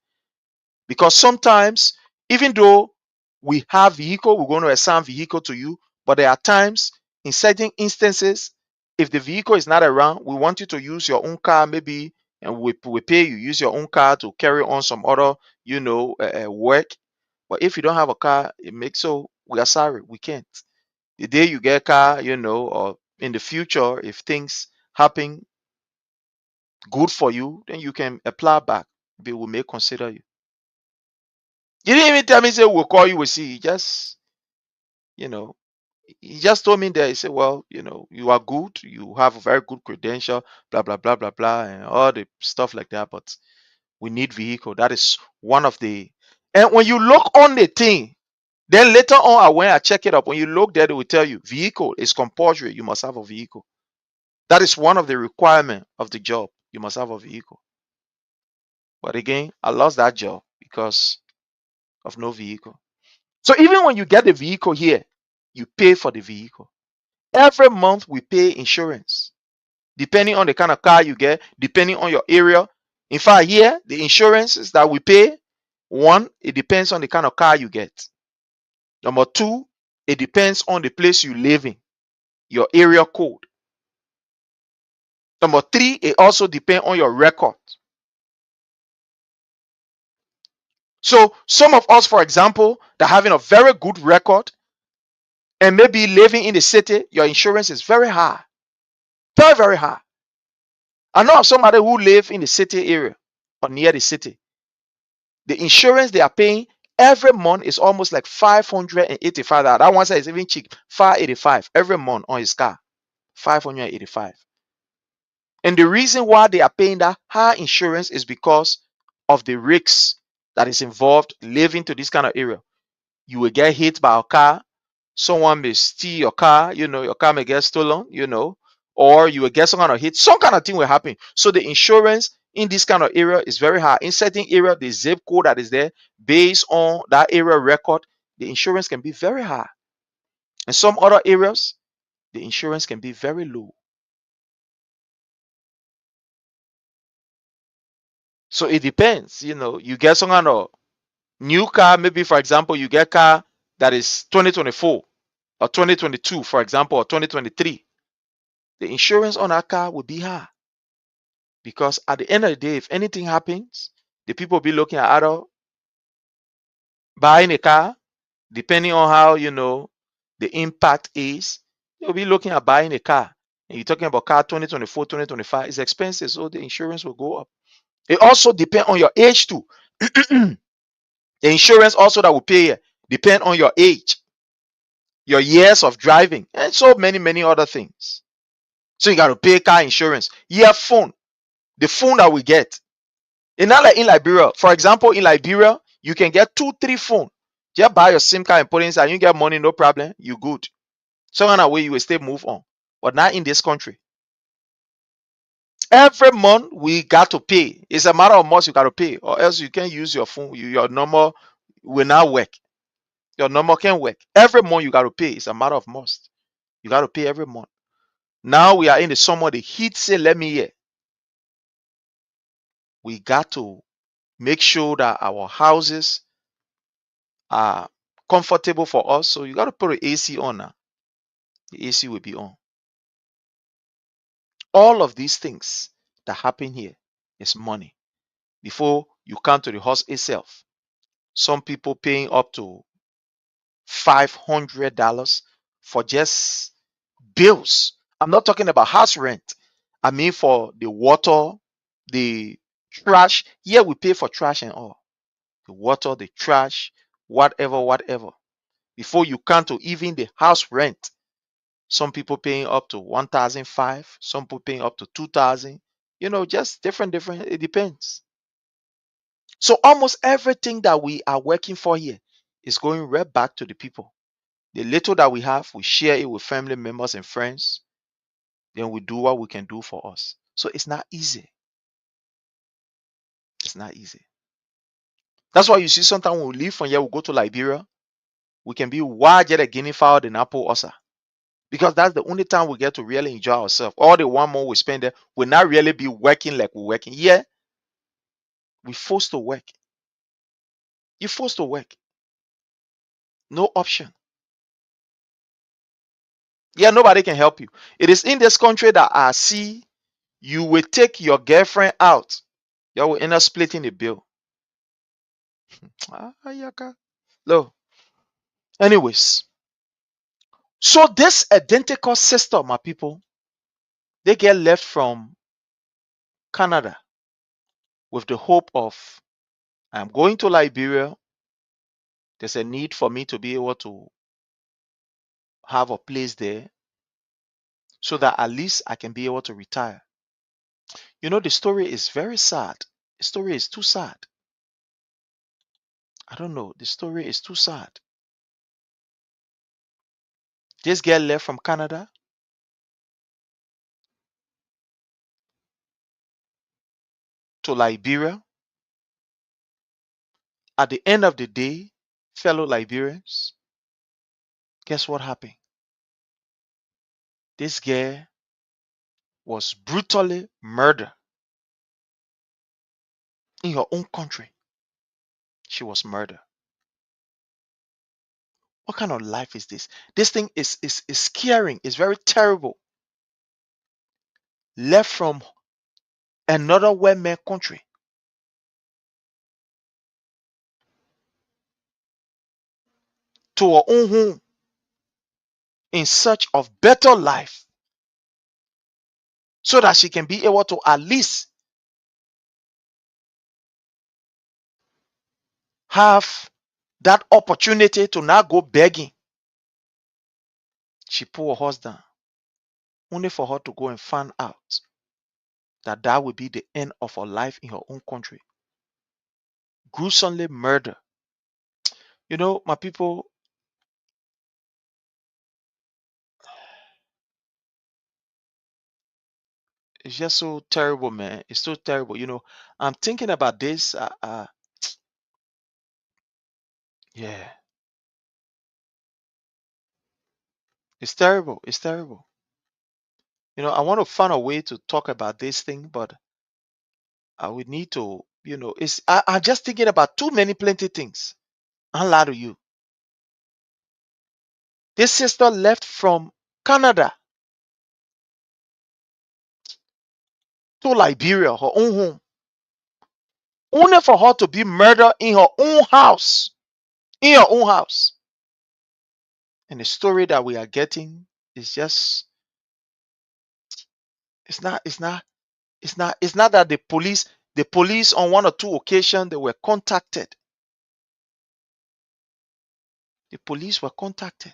Because sometimes, even though we have vehicle, we're going to assign vehicle to you, but there are times, in certain instances, if the vehicle is not around, we want you to use your own car, maybe, and we pay you use your own car to carry on some other, work. But if you don't have a car, it makes so we are sorry, we can't. The day you get a car, or in the future, if things happen good for you, then you can apply back. Maybe we may consider you." He didn't even tell me, say, "We'll call you, we'll see." You know, he just told me that, he said, "Well, you are good, you have a very good credential, blah blah blah blah blah, and all the stuff like that, but we need vehicle." That is one of the, and when you look on the thing, then later on, when I check it up, when you look there, they will tell you vehicle is compulsory. You must have a vehicle. That is one of the requirements of the job. You must have a vehicle. But again, I lost that job because of no vehicle. So even when you get the vehicle here, you pay for the vehicle. Every month we pay insurance, depending on the kind of car you get, depending on your area. In fact, here, the insurances that we pay, one, it depends on the kind of car you get. Number two, it depends on the place you live in, your area code. Number three, it also depends on your record. So some of us, for example, that having a very good record and maybe living in the city, your insurance is very high. Very, very high. I know of somebody who live in the city area or near the city. The insurance they are paying every month is almost like 585. That one says even cheap, 585 every month on his car. 585. And the reason why they are paying that high insurance is because of the risks that is involved living to this kind of area. You will get hit by a car. Someone may steal your car, your car may get stolen, or you will get some kind of hit. Some kind of thing will happen. So the insurance in this kind of area is very high. In certain area, the zip code that is there, based on that area record, the insurance can be very high. In some other areas, the insurance can be very low. So it depends. You get some kind of new car. Maybe, for example, you get car that is 2024 or 2022, for example, or 2023. The insurance on that car will be high because at the end of the day, if anything happens, the people will be looking at either buying a car, depending on how the impact is. You'll be looking at buying a car. And you're talking about car 2024, 2025, it's expensive, so the insurance will go up. It also depends on your age too. The insurance also that will pay depend on your age, your years of driving, and so many other things. So you got to pay car insurance. Yeah, phone. The phone that we get. It's not like in Liberia. For example, in Liberia, you can get 2, 3 phone. Just buy your SIM card and put it inside. You get money, no problem. You good. So on a way you will still move on. But not in this country. Every month we got to pay. It's a matter of must you got to pay, or else you can't use your phone. Your number will not work. Your number can't work. Every month you got to pay. It's a matter of must. You got to pay every month. Now we are in the summer. The heat say, let me hear. We got to make sure that our houses are comfortable for us. So you got to put the AC on now. The AC will be on. All of these things that happen here is money. Before you come to the house itself, some people paying up to $500 for just bills. I'm not talking about house rent. I mean for the water, the trash. Yeah, we pay for trash and all. The water, the trash, whatever. Before you come to even the house rent, some people paying up to 1,500, some people paying up to 2,000. Just different. It depends. So almost everything that we are working for here is going right back to the people. The little that we have, we share it with family members and friends. Then we do what we can do for us. So it's not easy. It's not easy. That's why you see sometimes when we leave from here, we go to Liberia, we can be wider the guinea fowl than apple osa. Because that's the only time we get to really enjoy ourselves. All the 1 month we spend there, we'll not really be working like we're working. Yeah, we're forced to work. You're forced to work. No option. Yeah, nobody can help you. It is in this country that I see you will take your girlfriend out. You will end up splitting the bill. Yaka. No. Anyways, so this identical sister, my people, they get left from Canada with the hope of I'm going to Liberia. There's a need for me to be able to have a place there so that at least I can be able to retire. The story is very sad. The story is too sad. I don't know. The story is too sad. This girl left from Canada to Liberia. At the end of the day, fellow Liberians, guess what happened? This girl was brutally murdered in her own country. She was murdered. What kind of life is this? This thing is scaring. It's very terrible. Left from another white man country to her own home in search of better life so that she can be able to at least have that opportunity to not go begging. She put her horse down only for her to go and find out that that would be the end of her life in her own country. Gruesomely murdered. My people, it's just so terrible, man. It's so terrible. I'm thinking about this. Yeah, it's terrible. It's terrible. I want to find a way to talk about this thing, but I would need to, I'm just thinking about too many plenty things. I'll lie to you. This sister left from Canada to Liberia, her own home, only for her to be murdered in her own house. In her own house. And the story that we are getting is just it's not that the police on one or two occasions they were contacted. The police were contacted.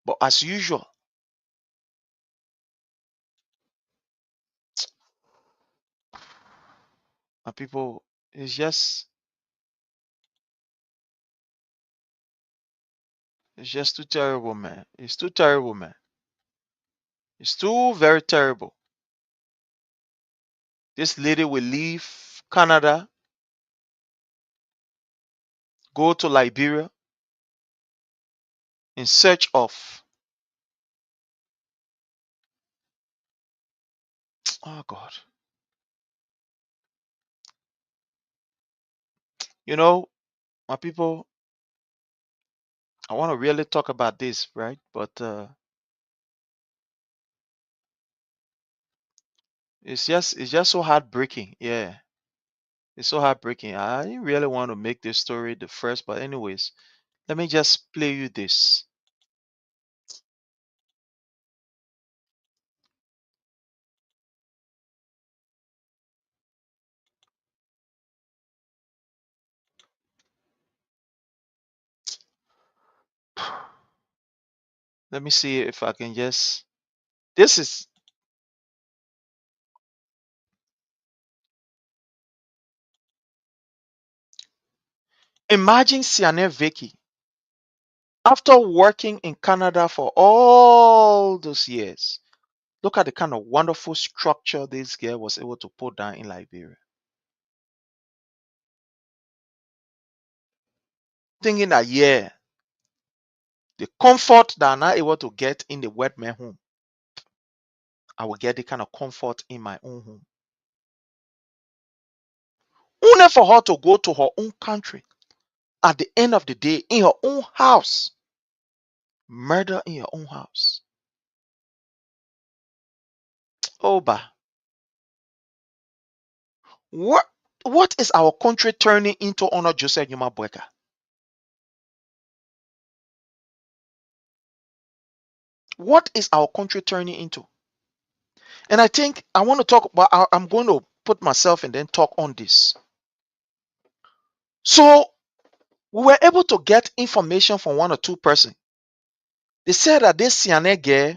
But as usual, my people, it's just too terrible, man. It's too terrible, man. It's too very terrible. This lady will leave Canada, go to Liberia in search of, oh God. You know, my people, I want to really talk about this, right? But it's just so heartbreaking. Yeah. It's so heartbreaking. I didn't really want to make this story the first, but anyways, let me just play you this. Let me see if I can just. This is. Imagine Siane Vicky, after working in Canada for all those years. Look at the kind of wonderful structure this girl was able to put down in Liberia. Thinking that, yeah, the comfort that I'm not able to get in the wet man home, I will get the kind of comfort in my own home. Only for her to go to her own country at the end of the day in her own house. Murder in your own house. Oh, bah. What what is our country turning into under Joseph Yuma Boakai? What is our country turning into? And I think I want to talk about, I'm going to put myself and then talk on this. So we were able to get information from one or two persons. They said that this Siane girl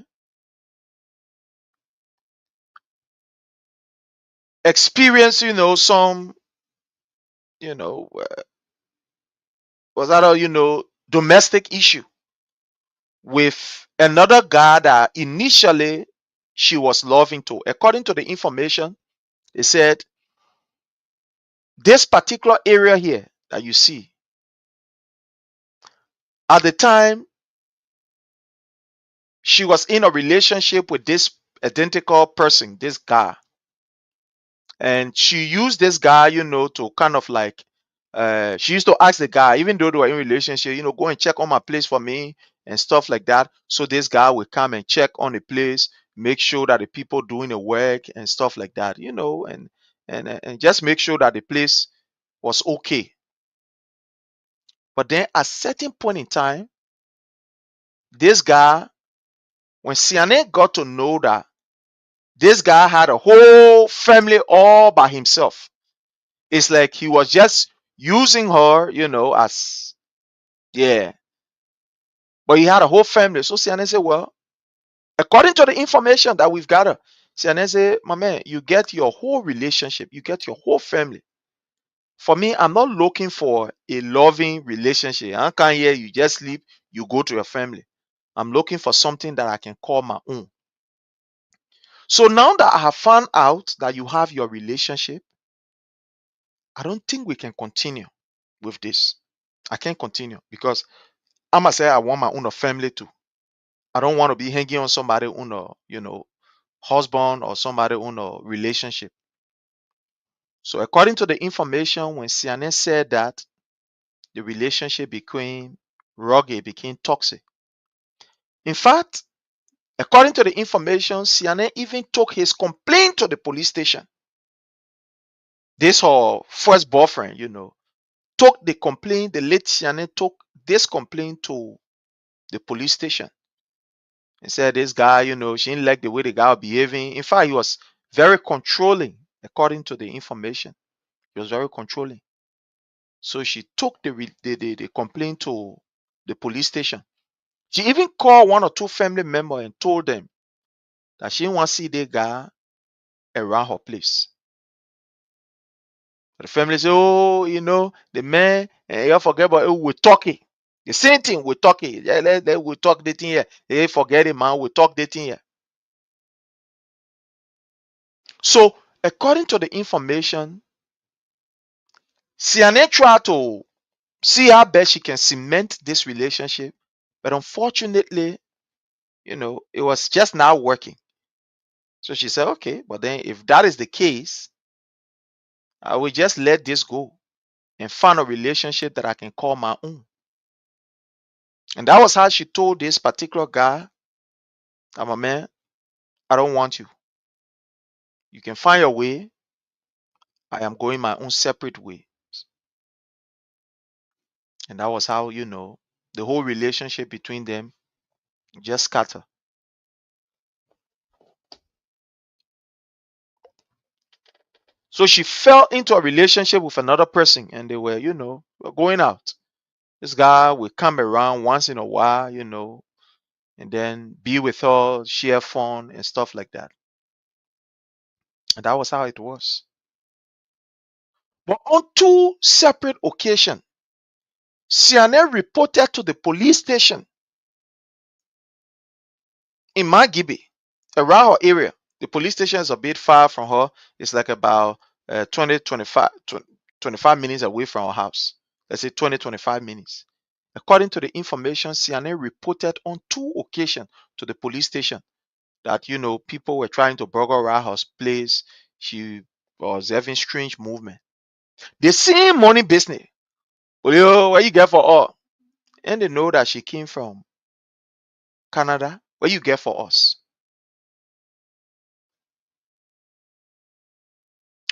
experienced, some, you know, uh, was that a, domestic issue with another guy that initially she was loving to. According to the information, they said this particular area here that you see, at the time she was in a relationship with this identical person, this guy, and she used this guy, to kind of like, she used to ask the guy, even though they were in relationship, go and check on my place for me and stuff like that. So this guy would come and check on the place, make sure that the people doing the work and stuff like that, and just make sure that the place was okay. But then at certain point in time, this guy, when Siane got to know that this guy had a whole family all by himself, it's like he was just using her, as, yeah. But he had a whole family. So Siane said, well, according to the information that we've gathered, Siane said, my man, you get your whole relationship, you get your whole family. For me, I'm not looking for a loving relationship. I can't hear you just sleep, you go to your family. I'm looking for something that I can call my own. So now that I have found out that you have your relationship, I don't think we can continue with this. I can't continue because I must say I want my own family too. I don't want to be hanging on somebody on, husband or somebody in a relationship. So according to the information, when CNN said that the relationship between Roger became toxic. In fact, according to the information, CNN even took his complaint to the police station. This her first boyfriend, took the complaint, the late CNN took this complaint to the police station. He said this guy, she didn't like the way the guy was behaving. In fact, he was very controlling, according to the information. He was very controlling. So she took the complaint to the police station. She even called one or two family members and told them that she didn't want to see the guy around her place. But the family say, oh, the man, and you forget about it, we're talking. The same thing, we're talking. Yeah, we talk the thing here. They forget it, man, we talk the thing here. So, according to the information, CNN tried to see how best she can cement this relationship, but unfortunately, it was just not working. So she said, okay, but then if that is the case, I will just let this go and find a relationship that I can call my own. And that was how she told this particular guy, I'm a man, I don't want you. You can find your way. I am going my own separate way. And that was how, the whole relationship between them just scattered. So she fell into a relationship with another person and they were, going out. This guy will come around once in a while, and then be with her, share fun and stuff like that. And that was how it was. But on two separate occasions, CNN reported to the police station in Magibe, around her area. The police station is a bit far from her. It's like about 20, 25 minutes away from her house. Let's say 20, 25 minutes. According to the information, CNN reported on two occasions to the police station that, people were trying to burglarize her place. She was having strange movement. The same money business. Well, what you get for all? And they know that she came from Canada. What you get for us?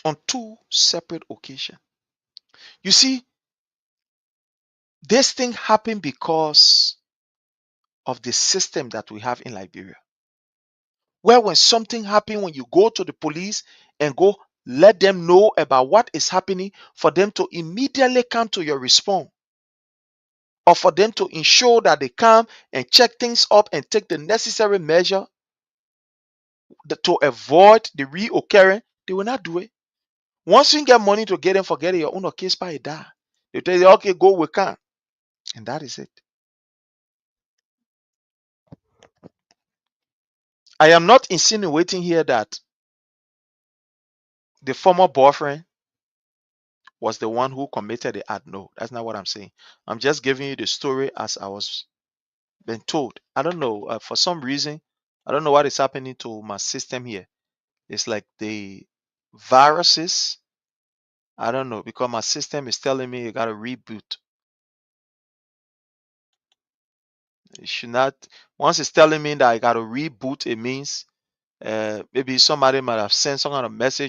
On two separate occasions. You see, this thing happened because of the system that we have in Liberia. Where when something happens, when you go to the police and go let them know about what is happening, for them to immediately come to your response, or for them to ensure that they come and check things up and take the necessary measure to avoid the reoccurring, they will not do it. Once you get money to get them, forget it, your own case by a die. They tell you, okay, go, we can. And that is it. I am not insinuating here that the former boyfriend was the one who committed the act. No, that's not what I'm saying. I'm just giving you the story as I was been told. I don't know. For some reason, I don't know what is happening to my system here. It's like the viruses. I don't know, because my system is telling me you got to reboot. It should not. Once it's telling me that I got to reboot, it means maybe somebody might have sent some kind of message